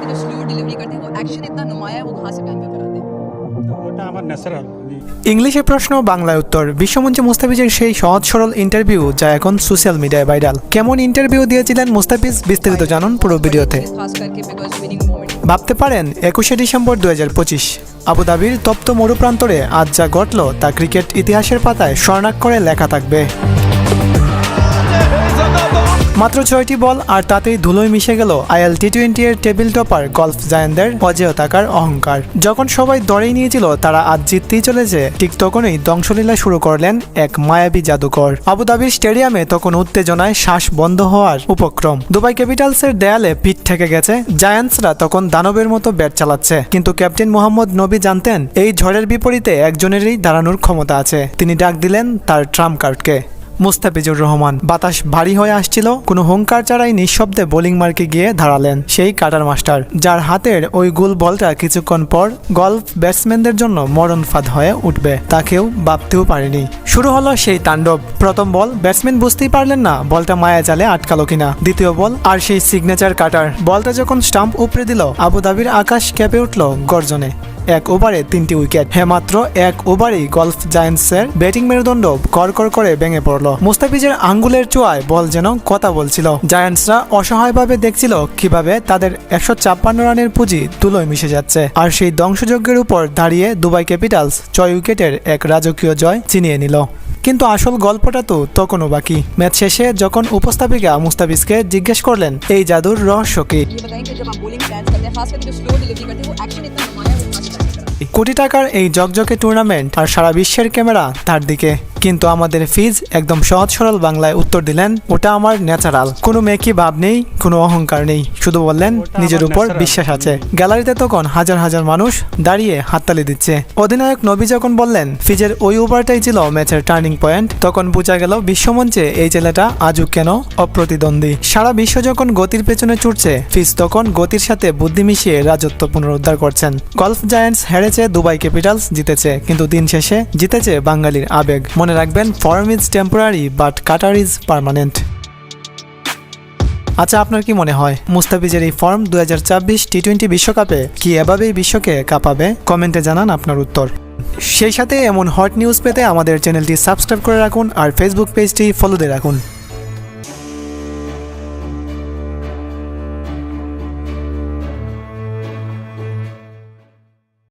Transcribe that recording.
के जो slow delivery करते हैं वो एक्शन इतना नुमाया है वो कहाँ से पहन कर कराते हैं। ওটা আমার ন্যাচারাল। ইংলিশে প্রশ্ন, বাংলায় উত্তর। বিশ্বমঞ্চে মুস্তাফিজের সেই সহজ সরল ইন্টারভিউ যা এখন সোশ্যাল মিডিয়ায় ভাইরাল। কেমন ইন্টারভিউ দিয়েছিলেন মুস্তাফিজ, বিস্তারিত জানুন পুরো ভিডিওতে। खास करके बिकॉज विनिंग मोमेंट ভাবতে পারেন 21শে ডিসেম্বর 2025 আবুধাবির তপ্ত মরুপ্রান্তরে আজ যা ঘটল তা ক্রিকেট ইতিহাসের পাতায় স্বর্ণাক্ষরে লেখা থাকবে। মাত্র 6টি বল আর তাতেই ধুলোয় মিশে গেল আইএল টি20 এর টেবিল টপার গলফ জায়ান্টদের অজেয় থাকার অহংকার। যখন সবাই দরেই নিয়েছিল তারা আজ জিততেই চলেছে, ঠিক তখনই ধ্বংসলীলা শুরু করলেন এক মায়াবী জাদুকর। আবুধাবির স্টেডিয়ামে তখন উত্তেজনায় শ্বাস বন্ধ হওয়ার উপক্রম। দুবাই ক্যাপিটালসের দেয়ালে পিঠ ঠেকে গেছে। জায়ান্টসরা তখন দানবের মতো ব্যাট চালাচ্ছে, কিন্তু ক্যাপ্টেন মোহাম্মদ নবী জানতেন এই ঝড়ের বিপরীতে একজনেরই দাঁড়ানোর ক্ষমতা আছে। তিনি ডাক দিলেন তার ট্রাম্প কার্ডকে, মুস্তাফিজুর রহমান। বাতাস ভারী হয়ে আসছিল, কোনো হুঙ্কার ছাড়াই নিঃশব্দে বোলিং মার্কে গিয়ে দাঁড়ালেন সেই কাটার মাস্টার, যার হাতের ওই গোল বলটা কিছুক্ষণ পর গলফ ব্যাটসম্যানদের জন্য মরণ ফাঁদ হয়ে উঠবে তা কেউ ভাবতেও পারেনি। শুরু হলো সেই তাণ্ডব। প্রথম বল, ব্যাটসম্যান বুঝতেই পারলেন না বলটা মায়া জালে আটকালো কিনা। দ্বিতীয় বল, আর সেই সিগনেচার কাটার। বলটা যখন স্টাম্প উপড়ে দিল, আবুধাবির আকাশ কেঁপে উঠল গর্জনে। 1 ওভারে 3টি উইকেট। মাত্র 1 ওভারেই গলফ জায়ান্টসের ব্যাটিং মেরুদণ্ড কড়কড় করে ভেঙে পড়ল। মুস্তাফিজের আঙ্গুলের চোয়ায় বল যেন কথা বলছিল। জায়ান্টসরা অসহায়ভাবে দেখছিল কিভাবে তাদের 156 রানের পুঁজি ধুলোয় মিশে যাচ্ছে, আর সেই ধ্বংসযজ্ঞের উপর দাঁড়িয়ে দুবাই ক্যাপিটালস 6 উইকেটের এক রাজকীয় জয় ছিনিয়ে নিল। কিন্তু আসল গল্পটা তো তখনও বাকি। ম্যাচ শেষে যখন উপস্থাপিকা মুস্তাফিজকে জিজ্ঞেস করলেন এই জাদুর রহস্য কি, ये बताएं कि जब आप बोलिंग स्टैंड करते हैं खास करके जो स्लो डिलीवरी करते हैं वो एक्शन इतना नुमाया है वो कहाँ से पहन कर कराते हैं। কোটি টাকার এই জকজকে টুর্নামেন্ট আর সারা বিশ্বের ক্যামেরা তার দিকে, কিন্তু আমাদের ফিজ একদম সহজ সরল বাংলায় উত্তর দিলেন ওটা আমার ন্যাচারাল। কোনো মেকি ভাব নেই, কোনো অহংকার নেই, শুধু বললেন নিজের উপর বিশ্বাস আছে। গ্যালারিতে তখন হাজার হাজার মানুষ দাঁড়িয়ে হাততালি দিচ্ছে। অধিনায়ক নবী যখন বললেন ফিজের ওই ওভারটাই ছিল ম্যাচের টার্নিং পয়েন্ট, তখন বোঝা গেল বিশ্বমঞ্চে এই ছেলেটা আজও কেন অপ্রতিদ্বন্দ্বী। সারা বিশ্ব যখন গতির পেছনে ছুটছে, ফিজ তখন গতির সাথে বুদ্ধি মিশিয়ে রাজত্ব পুনরুদ্ধার করছেন। গলফ জায়ান্টস হেরেছে, দুবাই ক্যাপিটালস জিতেছে, কিন্তু দিন শেষে জিতেছে বাঙালির আবেগ। মনে রাখবেন, form is temporary but cutter is permanent. আচ্ছা, আপনার কি মনে হয় মুস্তাফিজের এই ফর্ম 2024 টি20 বিশ্বকাপে কি এভাবেই বিশ্বকে কাঁপাবে? কমেন্টে জানান আপনার উত্তর। সেই সাথে এমন হট নিউজ পেতে আমাদের চ্যানেলটি সাবস্ক্রাইব করে রাখুন আর ফেসবুক পেজটি ফলো দিয়ে রাখুন।